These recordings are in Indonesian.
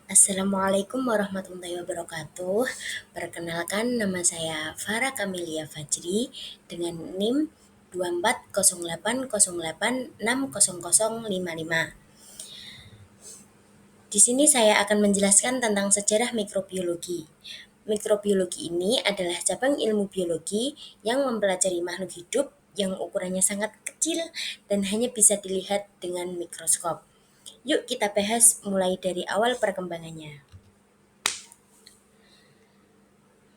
Assalamualaikum warahmatullahi wabarakatuh. Perkenalkan, nama saya Farah Kamelia Fajri dengan NIM 240808600055. Di sini saya akan menjelaskan tentang sejarah mikrobiologi. Mikrobiologi ini adalah cabang ilmu biologi yang mempelajari makhluk hidup yang ukurannya sangat kecil dan hanya bisa dilihat dengan mikroskop. Yuk kita bahas mulai dari awal perkembangannya.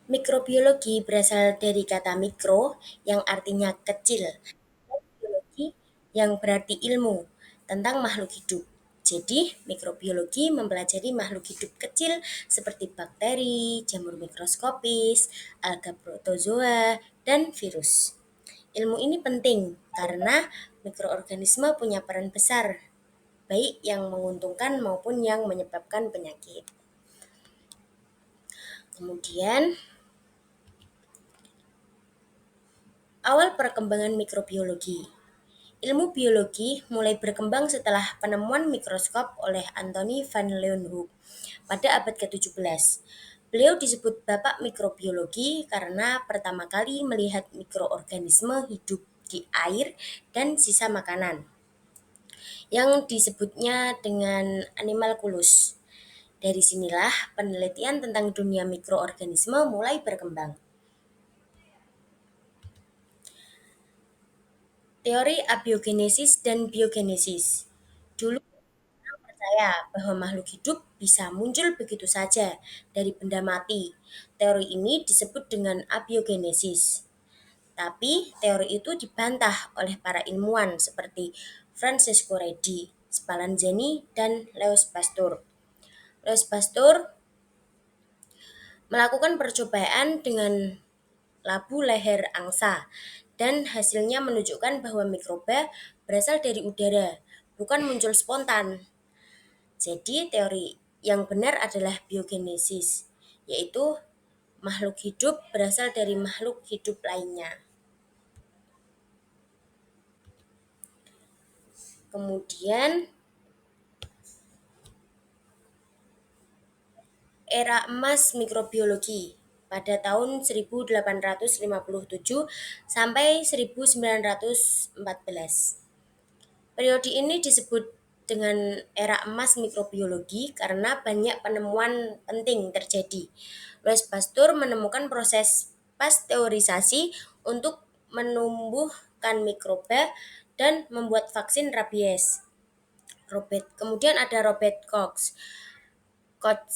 Mikrobiologi berasal dari kata mikro yang artinya kecil, dan biologi yang berarti ilmu tentang makhluk hidup. Jadi, mikrobiologi mempelajari makhluk hidup kecil seperti bakteri, jamur mikroskopis, alga protozoa, dan virus. Ilmu ini penting karena mikroorganisme punya peran besar, baik yang menguntungkan maupun yang menyebabkan penyakit. Kemudian, awal perkembangan mikrobiologi. Ilmu biologi mulai berkembang setelah penemuan mikroskop oleh Anthony van Leeuwenhoek pada abad ke-17. Beliau disebut bapak mikrobiologi karena pertama kali melihat mikroorganisme hidup di air dan sisa makanan yang disebutnya dengan animalculus. Dari sinilah penelitian tentang dunia mikroorganisme mulai berkembang. Teori abiogenesis dan biogenesis. Dulu percaya bahwa makhluk hidup bisa muncul begitu saja dari benda mati. Teori ini disebut dengan abiogenesis. Tapi teori itu dibantah oleh para ilmuwan seperti Francesco Redi, Spallanzani, dan Louis Pasteur. Louis Pasteur melakukan percobaan dengan labu leher angsa dan hasilnya menunjukkan bahwa mikroba berasal dari udara, bukan muncul spontan. Jadi teori yang benar adalah biogenesis, yaitu makhluk hidup berasal dari makhluk hidup lainnya. Kemudian era emas mikrobiologi pada tahun 1857 sampai 1914. Periode ini disebut dengan era emas mikrobiologi karena banyak penemuan penting terjadi. Louis Pasteur menemukan proses pasteurisasi untuk menumbuhkan mikroba dan membuat vaksin rabies. Kemudian ada Robert Koch. Koch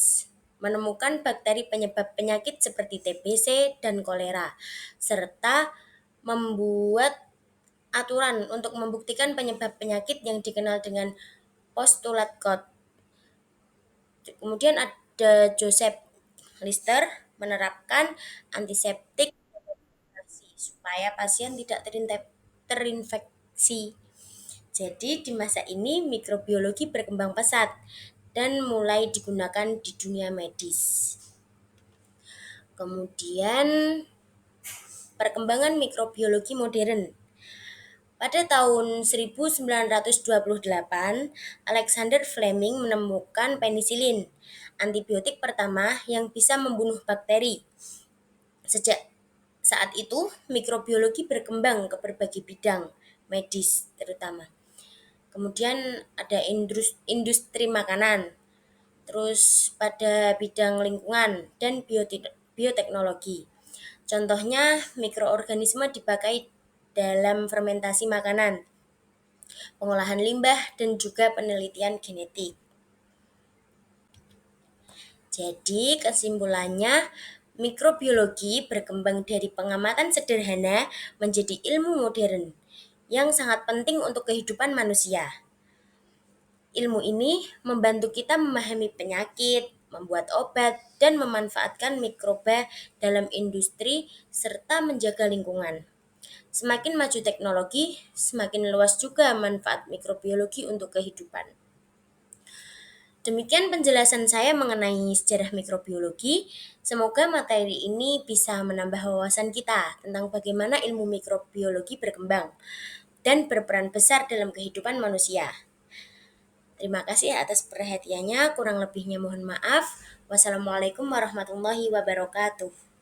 menemukan bakteri penyebab penyakit seperti TBC dan kolera, serta membuat aturan untuk membuktikan penyebab penyakit yang dikenal dengan postulat Koch. Kemudian ada Joseph Lister menerapkan antiseptik supaya pasien tidak terinfeksi. Jadi di masa ini mikrobiologi berkembang pesat dan mulai digunakan di dunia medis. Kemudian perkembangan mikrobiologi modern. Pada tahun 1928, Alexander Fleming menemukan penisilin, antibiotik pertama yang bisa membunuh bakteri. Sejak saat itu, mikrobiologi berkembang ke berbagai bidang, medis terutama. Kemudian ada industri makanan, terus pada bidang lingkungan dan bioteknologi. Contohnya, mikroorganisme dipakai dalam fermentasi makanan, pengolahan limbah, dan juga penelitian genetik. Jadi, kesimpulannya, mikrobiologi berkembang dari pengamatan sederhana menjadi ilmu modern yang sangat penting untuk kehidupan manusia. Ilmu ini membantu kita memahami penyakit, membuat obat, dan memanfaatkan mikroba dalam industri serta menjaga lingkungan. Semakin maju teknologi, semakin luas juga manfaat mikrobiologi untuk kehidupan. Demikian penjelasan saya mengenai sejarah mikrobiologi. Semoga materi ini bisa menambah wawasan kita tentang bagaimana ilmu mikrobiologi berkembang dan berperan besar dalam kehidupan manusia. Terima kasih atas perhatiannya, kurang lebihnya mohon maaf. Wassalamualaikum warahmatullahi wabarakatuh.